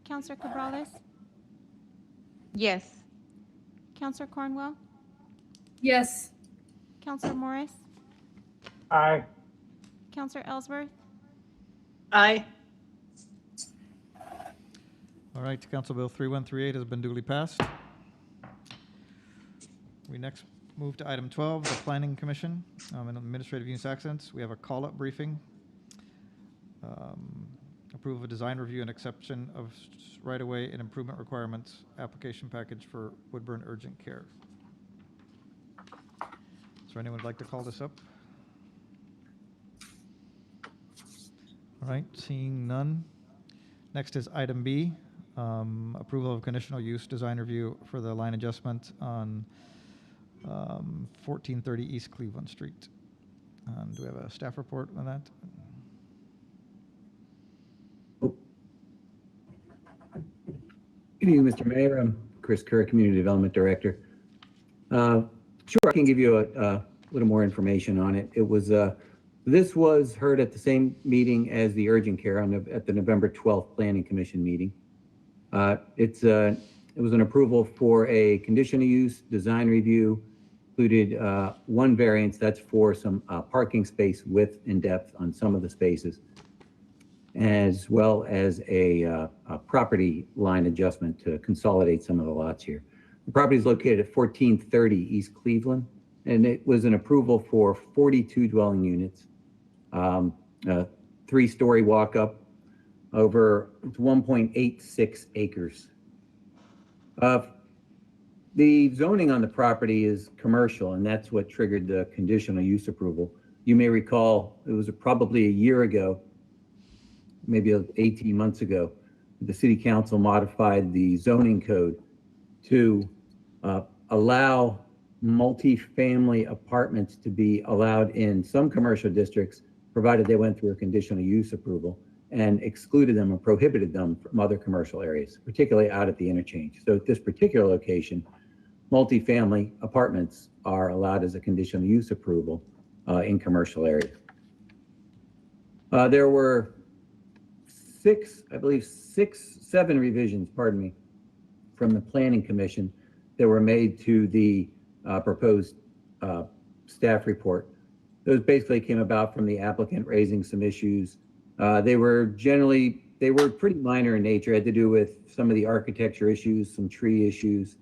Counselor Cabrales, Yes. Counselor Cornwell, yes. Counselor Morris, Aye. Counselor Ellsworth, Aye. All right, Council Bill 3138 has been duly passed. We next move to item 12, the Planning Commission, in administrative use accents. We have a call-up briefing. Approval of design review and exception of right-of-way and improvement requirements application package for Woodburn Urgent Care. Is there anyone who'd like to call this up? All right, seeing none. Next is item B, approval of conditional use design review for the line adjustment on 1430 East Cleveland Street. Do we have a staff report on that? Good evening, Mr. Mayor. I'm Chris Kerr, Community Development Director. Sure, I can give you a little more information on it. It was this was heard at the same meeting as the urgent care at the November 12th Planning Commission meeting. It was an approval for a conditional use design review, included one variance that's for some parking space width and depth on some of the spaces, as well as a property line adjustment to consolidate some of the lots here. The property is located at 1430 East Cleveland, and it was an approval for 42 dwelling units, a 3-story walk-up over 1.86 acres. The zoning on the property is commercial, and that's what triggered the conditional use approval. You may recall, it was probably a year ago, maybe 18 months ago, the city council modified the zoning code to allow multifamily apartments to be allowed in some commercial districts, provided they went through a conditional use approval, and excluded them and prohibited them from other commercial areas, particularly out at the interchange. So at this particular location, multifamily apartments are allowed as a conditional use approval in commercial areas. There were 7 revisions, pardon me, from the Planning Commission that were made to the proposed staff report. Those basically came about from the applicant raising some issues. They were pretty minor in nature, had to do with some of the architecture issues, some tree issues.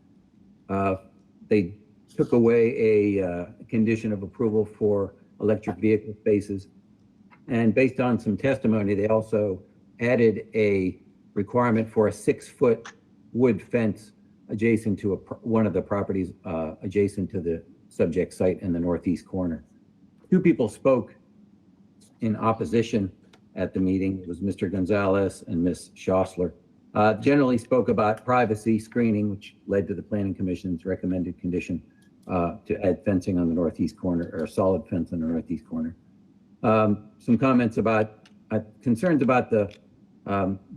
They took away a condition of approval for electric vehicle spaces. And based on some testimony, they also added a requirement for a 6-foot wood fence adjacent to one of the properties adjacent to the subject site in the northeast corner. 2 people spoke in opposition at the meeting. It was Mr. Gonzalez and Ms. Schossler. Generally spoke about privacy screening, which led to the Planning Commission's recommended condition to add fencing on the northeast corner, or a solid fence on the northeast corner. Some comments about concerns about the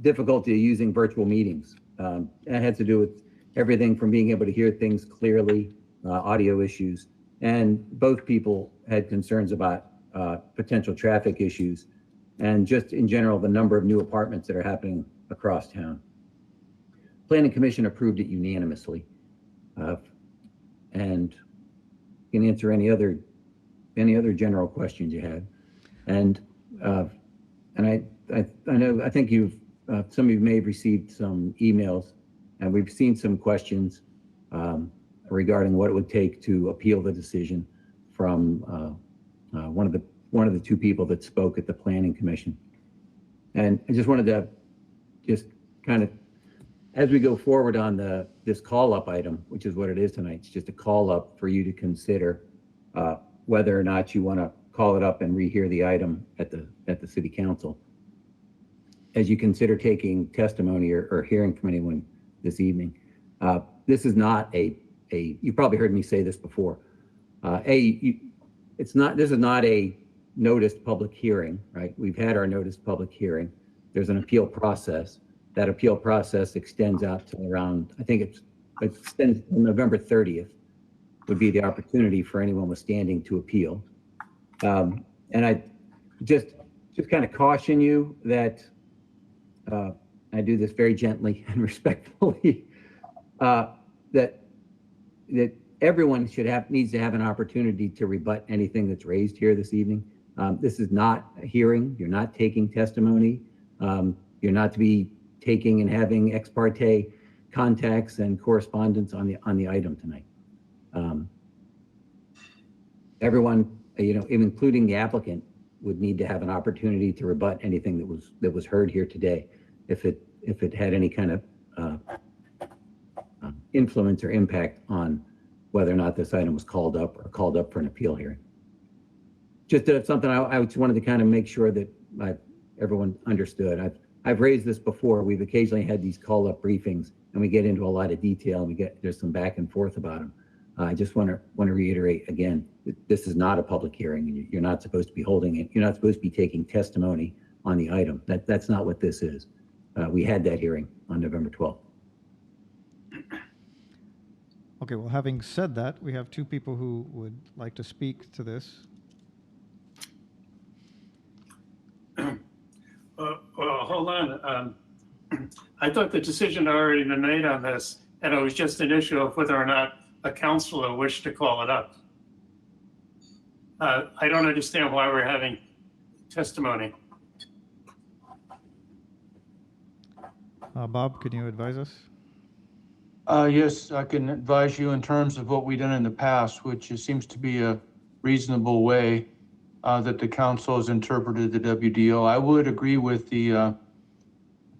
difficulty of using virtual meetings. That had to do with everything from being able to hear things clearly, audio issues, and both people had concerns about potential traffic issues, and just in general, the number of new apartments that are happening across town. Planning Commission approved it unanimously, and can answer any other general questions you had. And I know, I think some of you may have received some emails, and we've seen some questions regarding what it would take to appeal the decision from one of the 2 people that spoke at the Planning Commission. And I just wanted to kind of, as we go forward on this call-up item, which is what it is tonight, it's just a call-up for you to consider whether or not you want to call it up and rehear the item at the City Council. As you consider taking testimony or hearing from anyone this evening, this is not you've probably heard me say this before. This is not a noticed public hearing, right? We've had our noticed public hearing. There's an appeal process. That appeal process extends out to around, I think it extends to November 30th would be the opportunity for anyone with standing to appeal. And I just kind of caution you that I do this very gently and respectfully, that everyone needs to have an opportunity to rebut anything that's raised here this evening. This is not a hearing. You're not taking testimony. You're not to be taking and having ex parte contacts and correspondence on the item tonight. Everyone, including the applicant, would need to have an opportunity to rebut anything that was heard here today, if it had any kind of influence or impact on whether or not this item was called up for an appeal hearing. Just something I just wanted to kind of make sure that everyone understood. I've raised this before. We've occasionally had these call-up briefings, and we get into a lot of detail, and there's some back and forth about them. I just want to reiterate again, this is not a public hearing. You're not supposed to be holding it. You're not supposed to be taking testimony on the item. That's not what this is. We had that hearing on November 12th. Okay, well, having said that, we have 2 people who would like to speak to this. Well, hold on. I thought the decision had already been made on this, and it was just an issue of whether or not a councilor wished to call it up. I don't understand why we're having testimony. Bob, can you advise us? Yes, I can advise you in terms of what we've done in the past, which seems to be a reasonable way that the council has interpreted the WDO. I would agree with the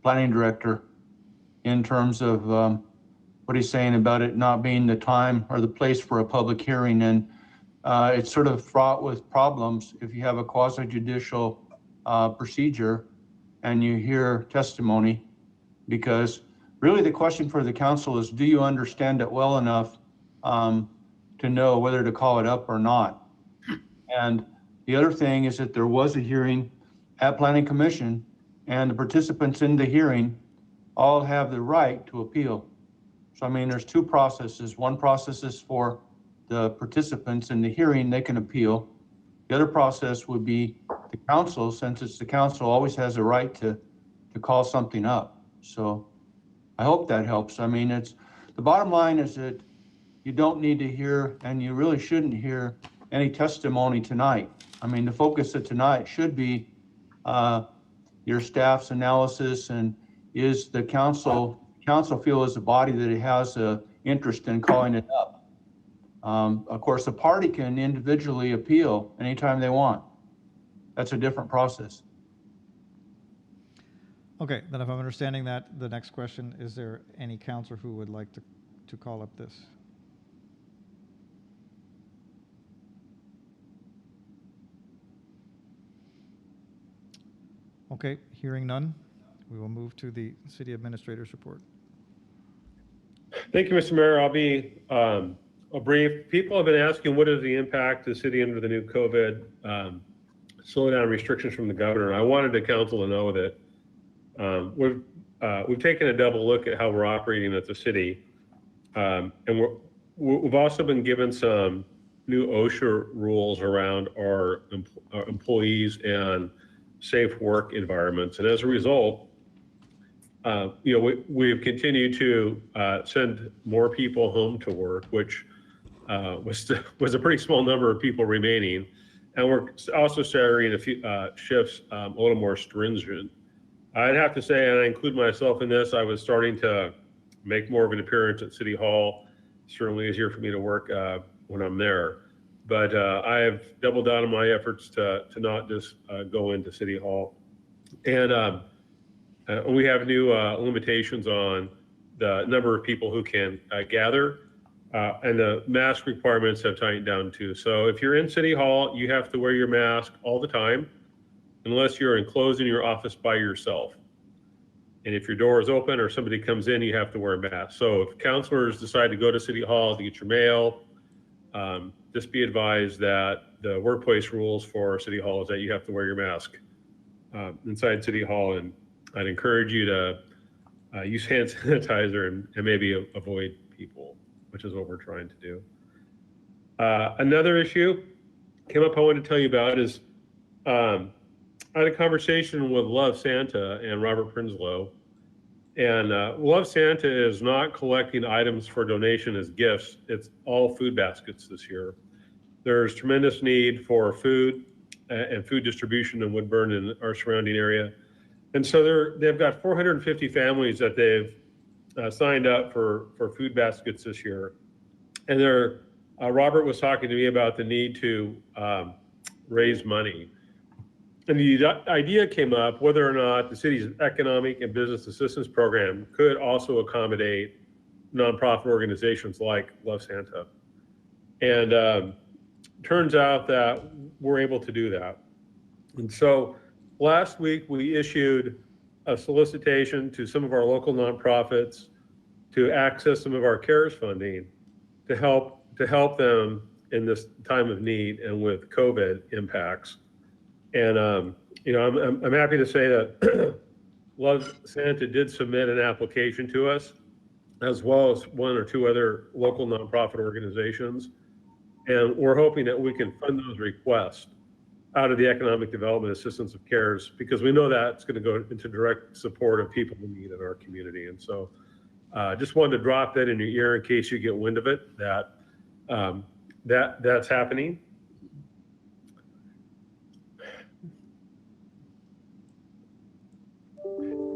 planning director in terms of what he's saying about it not being the time or the place for a public hearing. And it's sort of fraught with problems if you have a quasi judicial procedure and you hear testimony, because really the question for the council is, do you understand it well enough to know whether to call it up or not? And the other thing is that there was a hearing at Planning Commission, and the participants in the hearing all have the right to appeal. So, I mean, there's two processes. One process is for the participants in the hearing, they can appeal. The other process would be the council, since it's the council, always has a right to call something up. So I hope that helps. I mean, it's the bottom line is that you don't need to hear, and you really shouldn't hear, any testimony tonight. I mean, the focus of tonight should be your staff's analysis, and is the council feel as a body that it has an interest in calling it up. Of course, a party can individually appeal anytime they want. That's a different process. Okay, then if I'm understanding that, the next question, is there any counselor who would like to call up this? Okay, hearing none, we will move to the city administrator's report. Thank you, Mr. Mayor. I'll be brief. People have been asking, what is the impact to the city under the new COVID slowdown restrictions from the governor? I wanted the council to know that we've taken a double look at how we're operating at the city, and we've also been given some new OSHA rules around our employees and safe work environments. And as a result, we've continued to send more people home to work, which was a pretty small number of people remaining. And we're also starting a few shifts a little more stringent. I'd have to say, and I include myself in this, I was starting to make more of an appearance at City Hall. Certainly easier for me to work when I'm there. But I have doubled down on my efforts to not just go into City Hall. And we have new limitations on the number of people who can gather, and the mask requirements have tightened down too. So if you're in City Hall, you have to wear your mask all the time, unless you're enclosed in your office by yourself. And if your door is open or somebody comes in, you have to wear a mask. So if counselors decide to go to City Hall to get your mail, just be advised that the workplace rules for City Hall is that you have to wear your mask inside City Hall. And I'd encourage you to use hand sanitizer and maybe avoid people, which is what we're trying to do. Another issue came up I wanted to tell you about is I had a conversation with Love Santa and Robert Prinsloo. And Love Santa is not collecting items for donation as gifts. It's all food baskets this year. There's tremendous need for food and food distribution in Woodburn and our surrounding area. And so they've got 450 families that they've signed up for food baskets this year. And Robert was talking to me about the need to raise money. And the idea came up whether or not the city's economic and business assistance program could also accommodate nonprofit organizations like Love Santa. And turns out that we're able to do that. And so last week we issued a solicitation to some of our local nonprofits to access some of our CARES funding to help them in this time of need and with COVID impacts. And I'm happy to say that Love Santa did submit an application to us, as well as one or two other local nonprofit organizations. And we're hoping that we can fund those requests out of the Economic Development Assistance of CARES, because we know that's going to go into direct support of people in need in our community. And so just wanted to drop that in your ear in case you get wind of it, that's happening.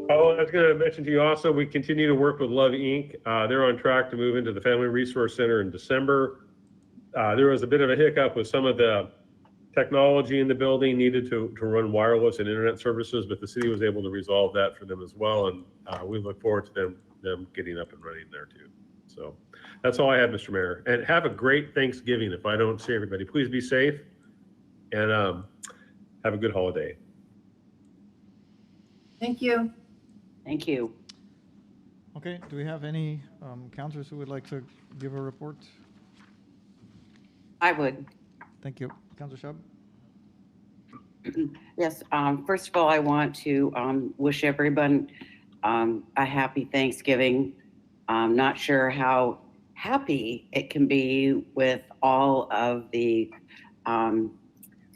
Oh, I was going to mention to you also, we continue to work with Love Inc. They're on track to move into the Family Resource Center in December. There was a bit of a hiccup with some of the technology in the building needed to run wireless and internet services, but the city was able to resolve that for them as well. And we look forward to them getting up and running there too. So that's all I have, Mr. Mayor. And have a great Thanksgiving. If I don't see everybody, please be safe and have a good holiday. Thank you. Thank you. Okay, do we have any councilors who would like to give a report? I would. Thank you. Councilor Shub? Yes, first of all, I want to wish everyone a happy Thanksgiving. I'm not sure how happy it can be with all of the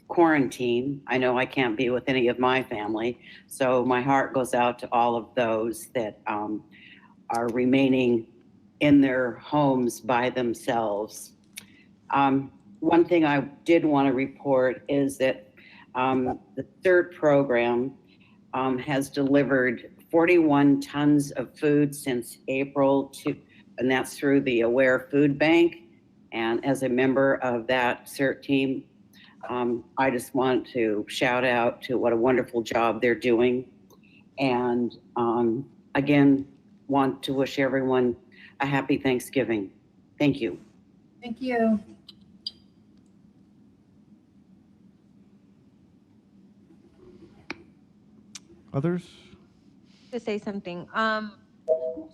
quarantine. I know I can't be with any of my family, so my heart goes out to all of those that are remaining in their homes by themselves. One thing I did want to report is that the third program has delivered 41 tons of food since April, and that's through the Aware Food Bank. And as a member of that CERT team, I just want to shout out to what a wonderful job they're doing. And again, want to wish everyone a happy Thanksgiving. Thank you. Thank you. Others? To say something.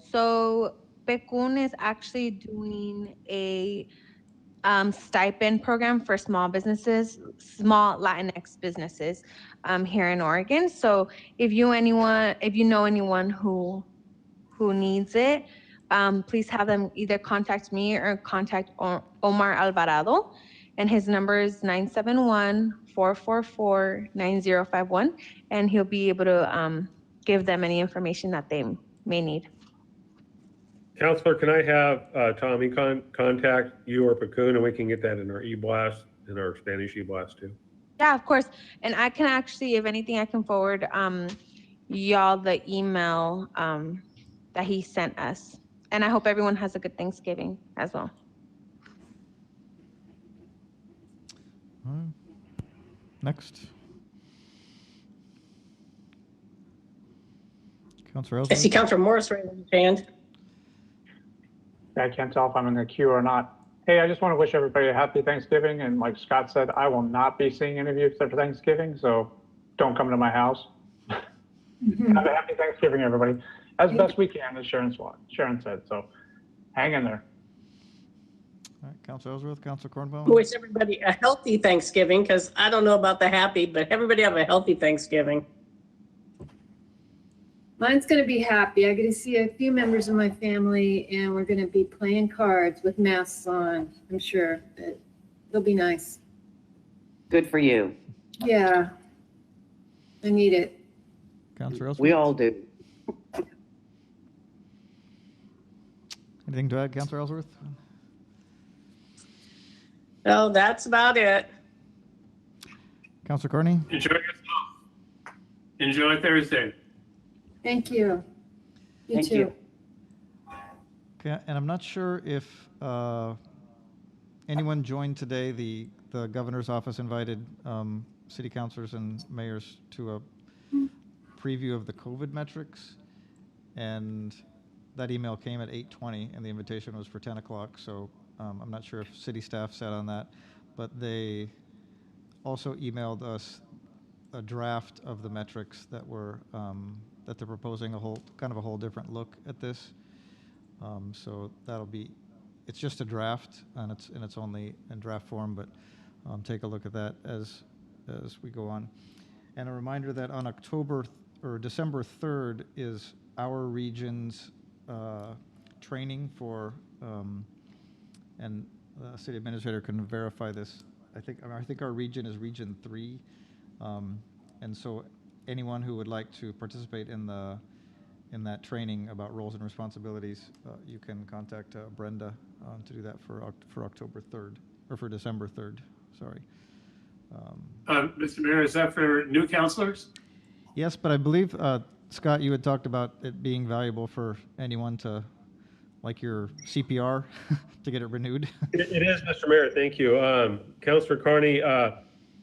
So PECUN is actually doing a stipend program for small businesses, small Latinx businesses here in Oregon. So if you know anyone who needs it, please have them either contact me or contact Omar Alvarado, and his number is 971-444-9051, and he'll be able to give them any information that they may need. Counselor, can I have Tommy contact you or PECUN, and we can get that in our e-blast, in our Spanish e-blast too? Yeah, of course. And I can actually, if anything, I can forward y'all the email that he sent us. And I hope everyone has a good Thanksgiving as well. All right. Next. Councilor I Ellsworth? see Councilor Morris raising his hand. I can't tell if I'm in the queue or not. Hey, I just want to wish everybody a happy Thanksgiving. And like Scott said, I will not be seeing any of you for Thanksgiving, so don't come to my house. Have a happy Thanksgiving, everybody. As best we can, as Sharon said, so hang in there. All right, Councilor Ellsworth, Councilor Cornwell? Wish everybody a healthy Thanksgiving, because I don't know about the happy, but everybody have a healthy Thanksgiving. Mine's going to be happy. I get to see a few members of my family, and we're going to be playing cards with masks on, I'm sure. But it'll be nice. Good for you. Yeah. I need it. Councilor Ellsworth? We all do. Anything to add, Councilor Ellsworth? No, that's about it. Councilor Carney? Enjoy yourself. Enjoy Thursday. Thank you. You Thank too. you. Okay, and I'm not sure if anyone joined today. The governor's office invited city councilors and mayors to a preview of the COVID metrics, and that email came at 8:20, and the invitation was for 10 o'clock. So I'm not sure if city staff sat on that, but they also emailed us a draft of the metrics that were that they're proposing a whole different look at this. So that'll be, it's just a draft, and it's only in draft form, but take a look at that as we go on. And a reminder that on December 3rd is our region's training for, and the city administrator can verify this. I think our region is Region 3, and so anyone who would like to participate in that training about roles and responsibilities, you can contact Brenda to do that for October 3rd, or for December 3rd, sorry. Mr. Mayor, is that for new counselors? Yes, but I believe Scott, you had talked about it being valuable for anyone to, like your CPR, to get it renewed. It is, Mr. Mayor. Thank you. Councilor Carney,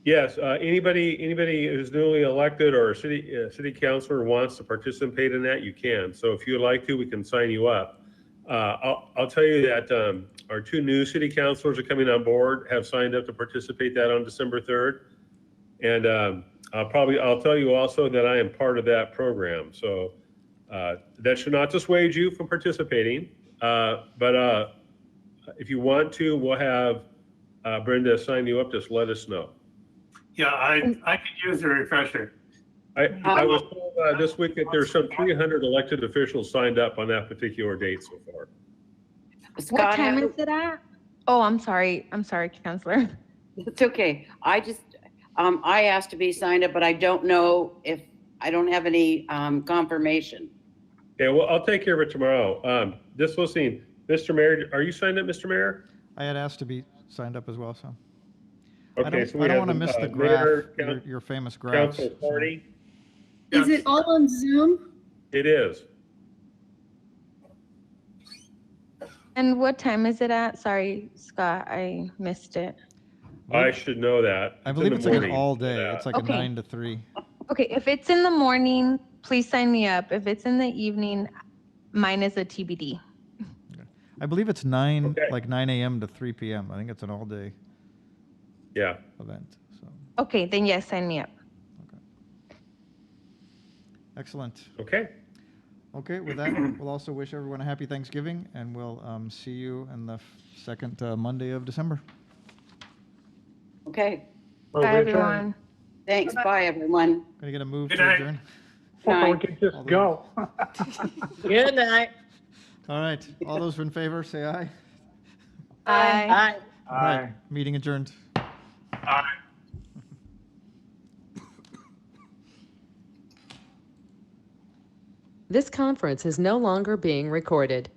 yes, anybody who's newly elected or a city councilor wants to participate in that, you can. So if you'd like to, we can sign you up. I'll tell you that our 2 new city councilors are coming on board, have signed up to participate that on December 3rd. And I'll tell you also that I am part of that program. So that should not dissuade you from participating. But if you want to, we'll have Brenda sign you up. Just let us know. Yeah, I could use a refresher. I was told this week that there's some 300 elected officials signed up on that particular date so far. What time is it at? Oh, I'm sorry, Counselor. It's okay. I just, I asked to be signed up, but I don't know if, I don't have any confirmation. Okay, well, I'll take care of it tomorrow. Just listening, Mr. Mayor, are you signed up, Mr. Mayor? I had asked to be signed up as well, so. Okay, so we I don't have want to miss the Mayor, graph, your famous graph. Council Party. Is it all on Zoom? It is. And what time is it at? Sorry, Scott, I missed it. I should know that. I believe in it's the like an morning. all day. It's like a Okay. 9 to 3. Okay, if it's in the morning, please sign me up. If it's in the evening, mine is a TBD. I believe it's 9, Okay. like 9 a.m. to 3 p.m. I think it's an all day Yeah. event. So, Okay, then yes, sign me up. excellent. Okay. Okay, with that, we'll also wish everyone a happy Thanksgiving, and we'll see you in the second Monday of December. Okay. Move Bye, adjourned. everyone. Thanks. Bye, everyone. Gonna get a move Good to night. adjourn. Or we could just go. Good night. All right, all those in favor, say aye. Bye. Bye. All right, meeting adjourned. This conference is no longer being recorded.